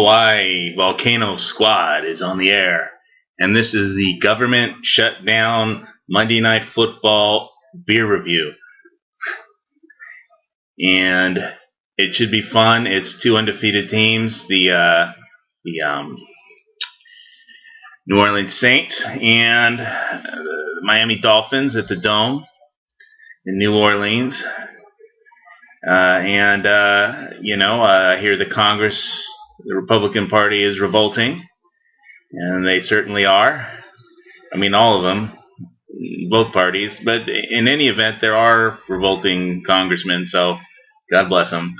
Hawaii Volcano Squad is on the air, and this is the government shutdown Monday Night Football beer review. And it should be fun. It's two undefeated teams, the New Orleans Saints and the Miami Dolphins at the Dome in New Orleans. I hear the Republican Party is revolting, and they certainly are. I mean, all of them, both parties. But in any event, there are revolting congressmen, so God bless them.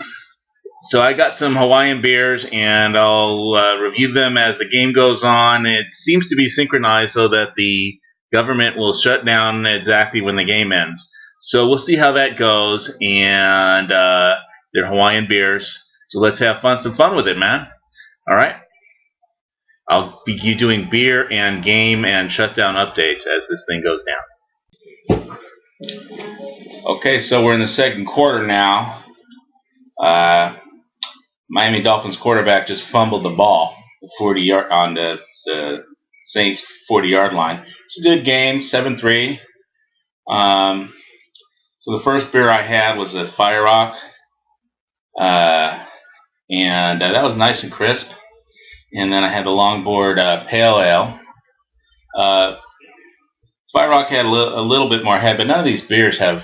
So I got some Hawaiian beers, and I'll review them as the game goes on. It seems to be synchronized so that the government will shut down exactly when the game ends. So we'll see how that goes, and they're Hawaiian beers. So let's have some fun with it, man. All right? I'll be doing beer and game and shutdown updates as this thing goes down. Okay, so we're in the second quarter now. Miami Dolphins quarterback just fumbled the ball 40-yard on the Saints 40-yard line. It's a good game, 7-3. So the first beer I had was a Fire Rock, and that was nice and crisp. And then I had the Longboard Pale Ale. Fire Rock had a little bit more head, but none of these beers have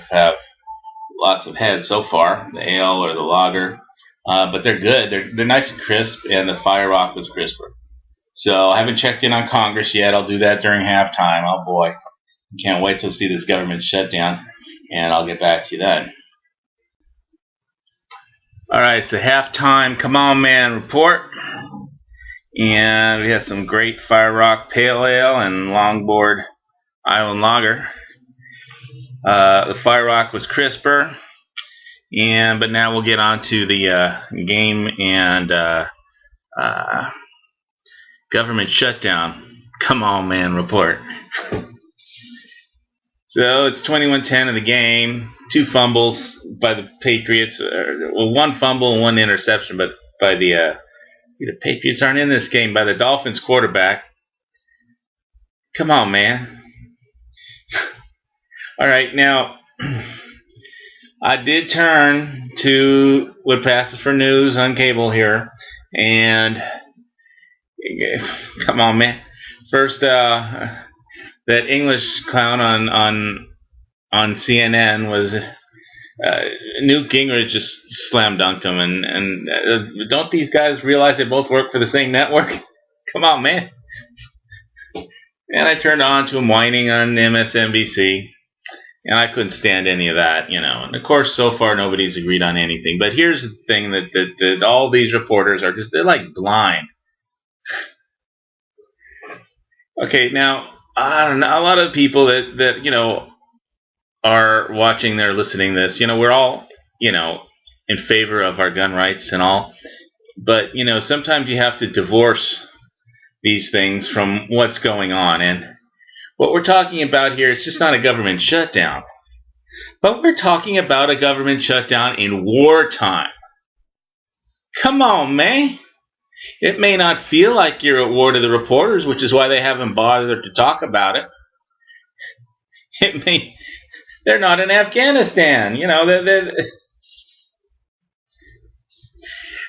lots of head so far, the ale or the lager. But they're good. They're nice and crisp, and the Fire Rock was crisper. So I haven't checked in on Congress yet. I'll do that during halftime. Oh boy, can't wait to see this government shutdown, and I'll get back to you then. All right, so halftime, come on man report, and we had some great Fire Rock Pale Ale and Longboard Island Lager. The Fire Rock was crisper. But now we'll get on to the game and government shutdown. Come on, man, report. So it's 21-10 of the game. 2 fumbles by the Patriots. Well, 1 fumble and 1 interception, but by the Patriots aren't in this game. By the Dolphins quarterback. Come on, man. All right, now. I did turn to what passes for news on cable here, and come on, man. First, that English clown on CNN was Newt Gingrich just slam dunked him, and don't these guys realize they both work for the same network? Come on, man. And I turned on to him whining on MSNBC. And I couldn't stand any of that, And of course, so far nobody's agreed on anything. But here's the thing that all these reporters are they're like blind. Okay, now I don't know, a lot of people that are watching, they're listening to this. We're all in favor of our gun rights and all. But sometimes you have to divorce these things from what's going on. And what we're talking about here is just not a government shutdown, but we're talking about a government shutdown in wartime. Come on, man. It may not feel like you're at war to the reporters, which is why they haven't bothered to talk about it. They're not in Afghanistan,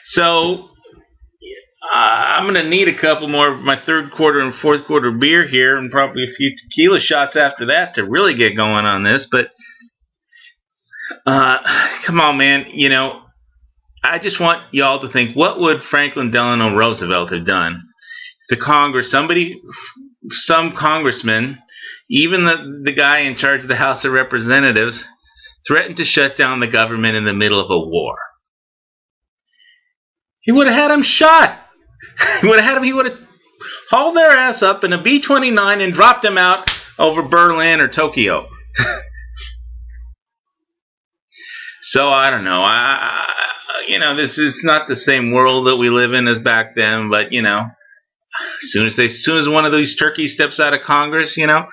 So I'm going to need a couple more of my third quarter and fourth quarter beer here, and probably a few tequila shots after that to really get going on this. But come on, man. I just want y'all to think, what would Franklin Delano Roosevelt have done if the Congress, some congressman, even the guy in charge of the House of Representatives, threatened to shut down the government in the middle of a war? He would have had him shot. He would have hauled their ass up in a B-29 and dropped them out over Berlin or Tokyo. So I don't know. This is not the same world that we live in as back then. But as soon as one of these turkeys steps out of Congress, okay,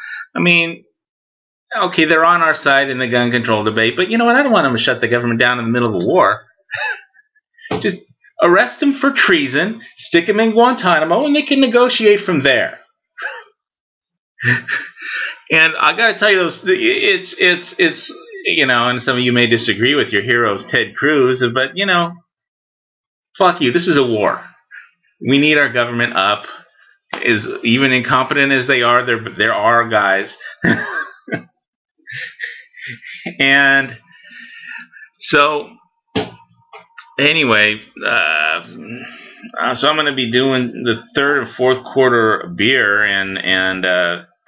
they're on our side in the gun control debate. But you know what? I don't want them to shut the government down in the middle of a war. Just arrest him for treason, stick him in Guantanamo, and they can negotiate from there. And I got to tell you, it's and some of you may disagree with your heroes, Ted Cruz, but fuck you. This is a war. We need our government up. As even incompetent as they are, there are guys. And so anyway, so I'm going to be doing the third or fourth quarter beer, and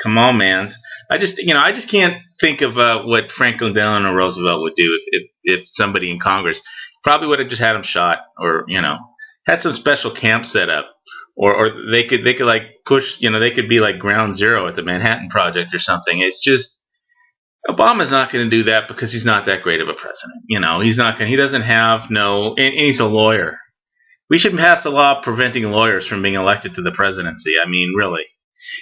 come on, mans. I just can't think of what Franklin Delano Roosevelt would do if somebody in Congress probably would have just had him shot, or had some special camp set up, or they could like push, they could be like ground zero at the Manhattan Project or something. It's just Obama's not going to do that because he's not that great of a president. He's not going. He doesn't have and he's a lawyer. We should pass a law preventing lawyers from being elected to the presidency. I mean, really.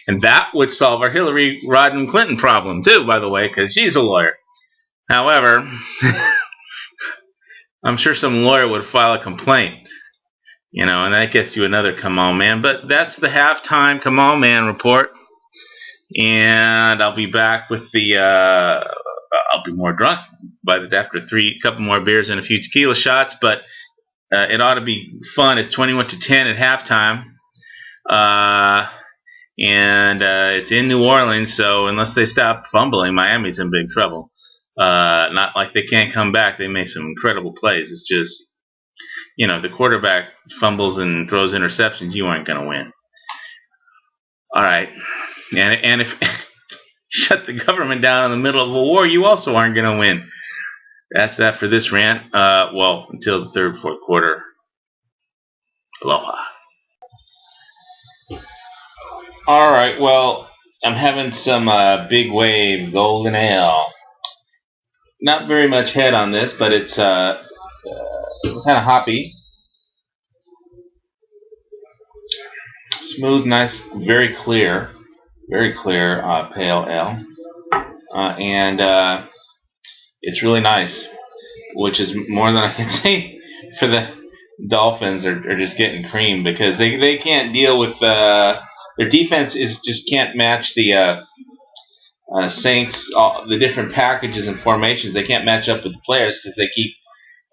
And that would solve our Hillary Rodham Clinton problem, too, by the way, because she's a lawyer. However, I'm sure some lawyer would file a complaint, and that gets you another come on, man. But that's the halftime come on, man report. And I'll be back with I'll be more drunk after a couple more beers and a few tequila shots, but it ought to be fun. It's 21-10 at halftime. And it's in New Orleans, so unless they stop fumbling, Miami's in big trouble. Not like they can't come back. They make some incredible plays. It's just, the quarterback fumbles and throws interceptions, you aren't going to win. All right. And if shut the government down in the middle of a war, you also aren't going to win. That's that for this rant. Well, until the third, fourth quarter. Aloha. All right, well, I'm having some Big Wave Golden Ale. Not very much head on this, but it's kind of hoppy. Smooth, nice, very clear pale ale. And it's really nice, which is more than I can say for the Dolphins are just getting creamed because they can't deal with their defense just can't match the Saints, the different packages and formations. They can't match up with the players because they keep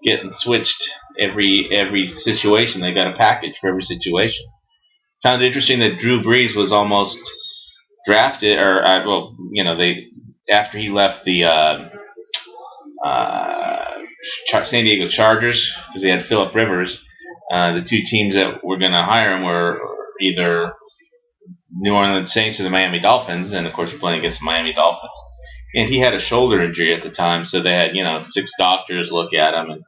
getting switched every situation. They got a package for every situation. Found it interesting that Drew Brees was almost drafted, or after he left the San Diego Chargers, because they had Phillip Rivers. The two teams that were going to hire him were either New Orleans Saints or the Miami Dolphins, and of course we're playing against the Miami Dolphins. And he had a shoulder injury at the time, so they had 6 doctors look at him, and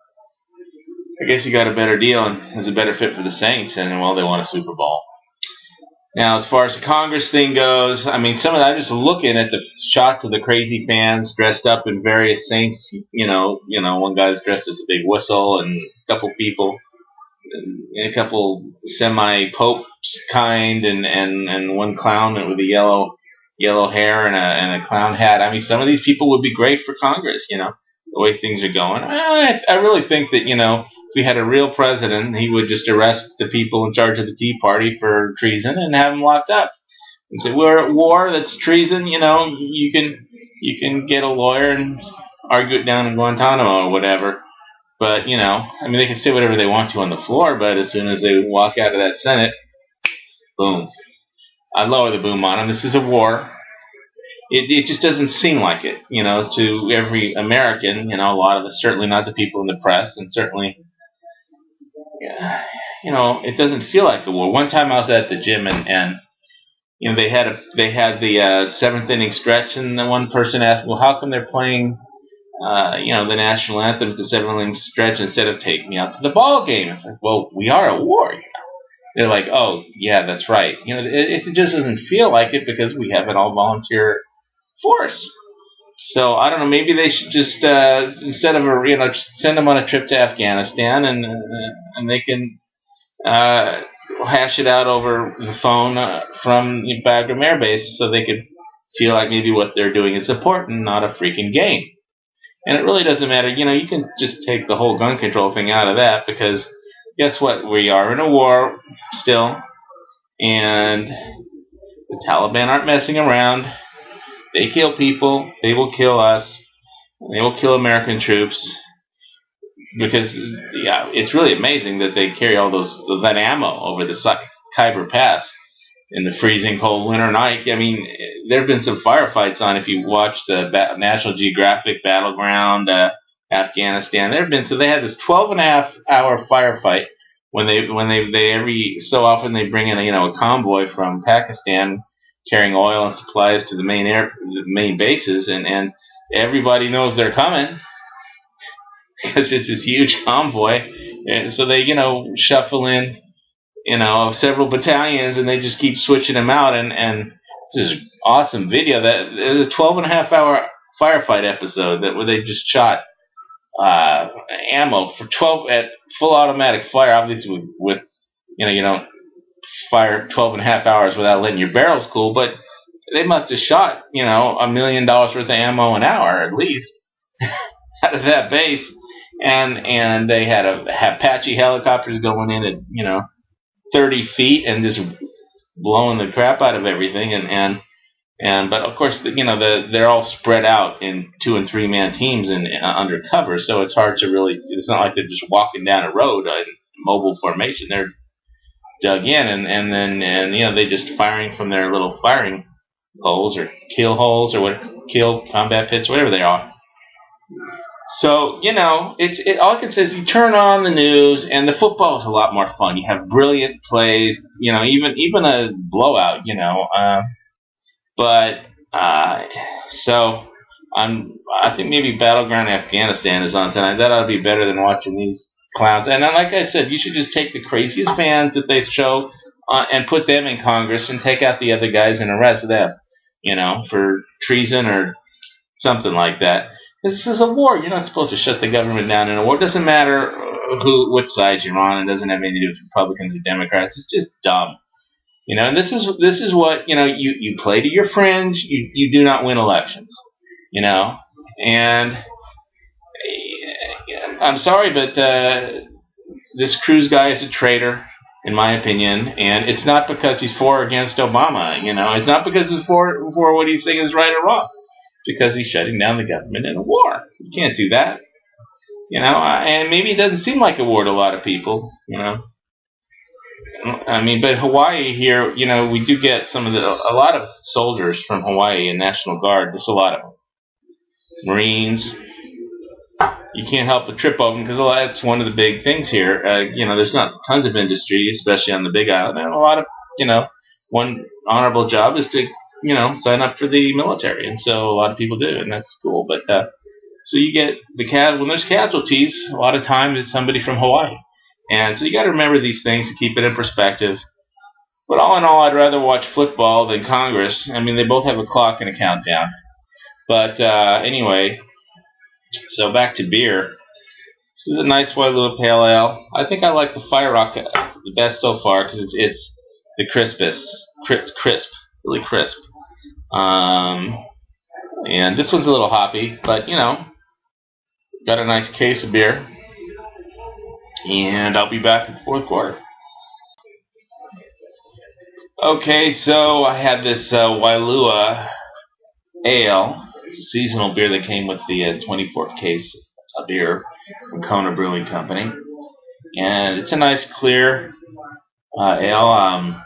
I guess he got a better deal and was a better fit for the Saints, and well, they won a Super Bowl. Now, as far as the Congress thing goes, I mean, I'm just looking at the shots of the crazy fans dressed up in various Saints. One guy's dressed as a big whistle, and a couple people, and a couple semi-popes kind, and one clown with a yellow hair and a clown hat. I mean, some of these people would be great for Congress. The way things are going. I really think that if we had a real president, he would just arrest the people in charge of the Tea Party for treason and have them locked up. And say, we're at war, that's treason, you can get a lawyer and argue it down in Guantanamo or whatever. But, they can say whatever they want to on the floor, but as soon as they walk out of that Senate, boom. I'd lower the boom on them. This is a war. It just doesn't seem like it, to every American. A lot of us, certainly not the people in the press, and certainly, it doesn't feel like a war. One time I was at the gym, and they had the 7th inning stretch, and then one person asked, well, how come they're playing, the national anthem at the 7th inning stretch instead of taking me out to the ball game? It's like, well, we are at war, They're like, oh, yeah, that's right. It just doesn't feel like it because we have an all-volunteer force. So, I don't know, maybe they should just, instead of, just send them on a trip to Afghanistan, and they can hash it out over the phone from Bagram Air Base so they could feel like maybe what they're doing is important, not a freaking game. And it really doesn't matter. You can just take the whole gun control thing out of that because guess what? We are in a war still, and the Taliban aren't messing around. They kill people. They will kill us. They will kill American troops. Because, yeah, it's really amazing that they carry all that ammo over the Khyber Pass in the freezing cold winter night. I mean, there have been some firefights on. If you watch the National Geographic Battleground, Afghanistan, there have been. So they had this 12.5-hour firefight when they every so often they bring in a convoy from Pakistan carrying oil and supplies to the main bases, and everybody knows they're coming because it's this huge convoy, and so they shuffle in several battalions, and they just keep switching them out, and this is awesome video. That there's a 12.5-hour firefight episode where they just shot ammo for 12 at full automatic fire. Obviously, with you don't fire 12.5 hours without letting your barrels cool, but they must have shot $1 million worth of ammo an hour at least out of that base, and they had Apache helicopters going in at 30 feet and just blowing the crap out of everything, but of course they're all spread out in 2- and 3-man teams and under cover, so it's hard to really. It's not like they're just walking down a road in mobile formation. They're dug in, and then they just firing from their little firing holes or kill holes or kill combat pits, whatever they are. So, all I can say is you turn on the news, and the football is a lot more fun. You have brilliant plays, even a blowout, so I think maybe Battleground Afghanistan is on tonight. That ought to be better than watching these clowns. And then, like I said, you should just take the craziest fans that they show and put them in Congress and take out the other guys and arrest them, for treason or something like that. This is a war. You're not supposed to shut the government down in a war. It doesn't matter which side you're on. It doesn't have anything to do with Republicans or Democrats. It's just dumb. And this is what, you play to your fringe. You do not win elections, and I'm sorry, but this Cruz guy is a traitor, in my opinion, and it's not because he's for or against Obama. It's not because he's for what he's saying is right or wrong. Because he's shutting down the government in a war. You can't do that. And maybe it doesn't seem like a war to a lot of people, but Hawaii here, we do get a lot of soldiers from Hawaii and National Guard. There's a lot of them. Marines. You can't help but trip over them because that's one of the big things here. There's not tons of industry, especially on the Big Island. And a lot of, one honorable job is to sign up for the military, and so a lot of people do, and that's cool. But so you get when there's casualties, a lot of times it's somebody from Hawaii, and so you got to remember these things to keep it in perspective. But all in all, I'd rather watch football than Congress. I mean, they both have a clock and a countdown. But anyway, so back to beer. This is a nice Wailua Pale Ale. I think I like the Fire Rock the best so far because it's the crispest, really crisp. And this one's a little hoppy, but got a nice case of beer. And I'll be back in the fourth quarter. Okay, so I had this Wailua Ale, seasonal beer that came with the 24th case of beer from Kona Brewing Company. And it's a nice clear ale.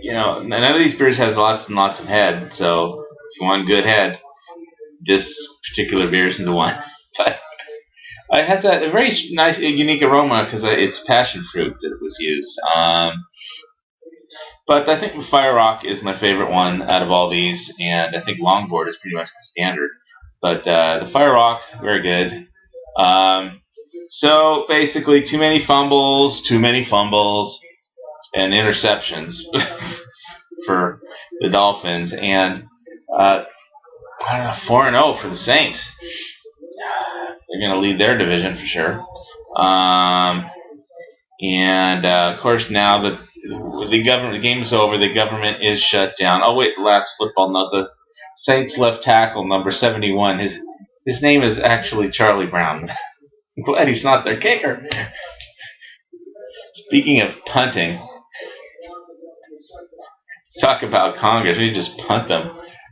None of these beers has lots and lots of head, so if you want good head, this particular beer isn't the one. But it has a very nice, unique aroma because it's passion fruit that was used. But I think Fire Rock is my favorite one out of all these, and I think Longboard is pretty much the standard. But the Fire Rock, very good. So basically, too many fumbles, and interceptions for the Dolphins, and I don't know, 4-0 for the Saints. They're going to lead their division for sure. Of course, now that the game is over, the government is shut down. Oh wait, the last football note: the Saints left tackle number 71. His name is actually Charlie Brown. I'm glad he's not their kicker. Speaking of punting, talk about Congress. We just punt them.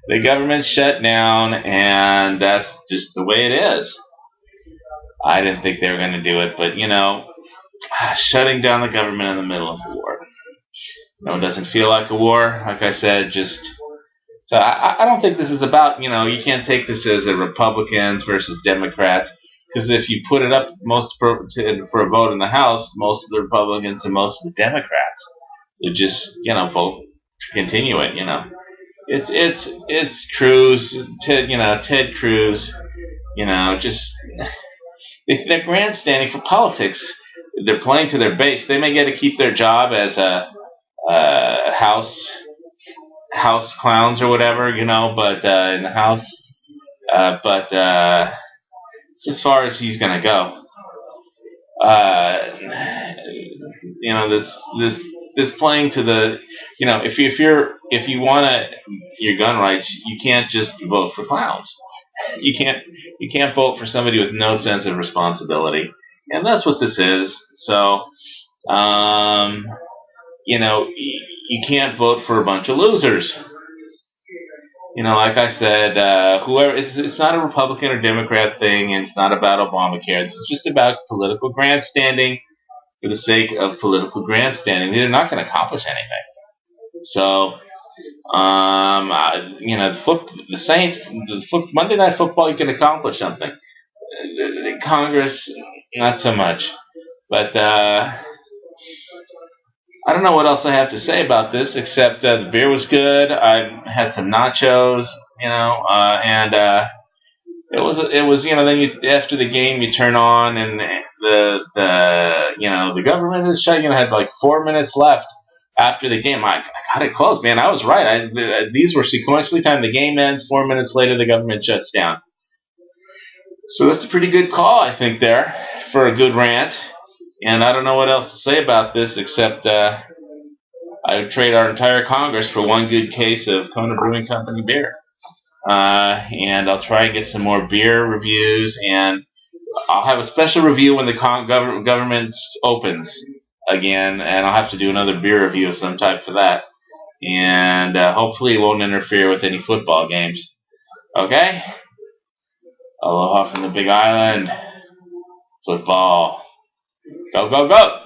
The government shut down, and that's just the way it is. I didn't think they were going to do it, but shutting down the government in the middle of a war. No, it doesn't feel like a war. Like I said, so I don't think this is about, you can't take this as a Republicans versus Democrats, because if you put it up for a vote in the House, most of the Republicans and most of the Democrats would just, vote to continue it. It's Cruz, Ted Cruz, just they're grandstanding for politics. They're playing to their base. They may get to keep their job as a house clowns or whatever, but in the House, but as far as he's gonna go, this playing to the, if you want your gun rights, you can't just vote for clowns. You can't vote for somebody with no sense of responsibility, and that's what this is. So, you can't vote for a bunch of losers. Like I said, whoever it's not a Republican or Democrat thing, and it's not about Obamacare. It's just about political grandstanding for the sake of political grandstanding. They're not going to accomplish anything. So, the Saints, Monday Night Football, you can accomplish something. Congress, not so much. But I don't know what else I have to say about this, except the beer was good. I had some nachos, and it was then after the game you turn on and the government is shut. Had like 4 minutes left after the game. I got it closed, man. I was right. These were sequentially timed. The game ends. 4 minutes later, the government shuts down. So that's a pretty good call, I think, there for a good rant. And I don't know what else to say about this, except I would trade our entire Congress for one good case of Kona Brewing Company beer. And I'll try and get some more beer reviews, and I'll have a special review when the government opens again, and I'll have to do another beer review of some type for that. And hopefully it won't interfere with any football games. Okay? Aloha from the Big Island. Football. Go, go, go!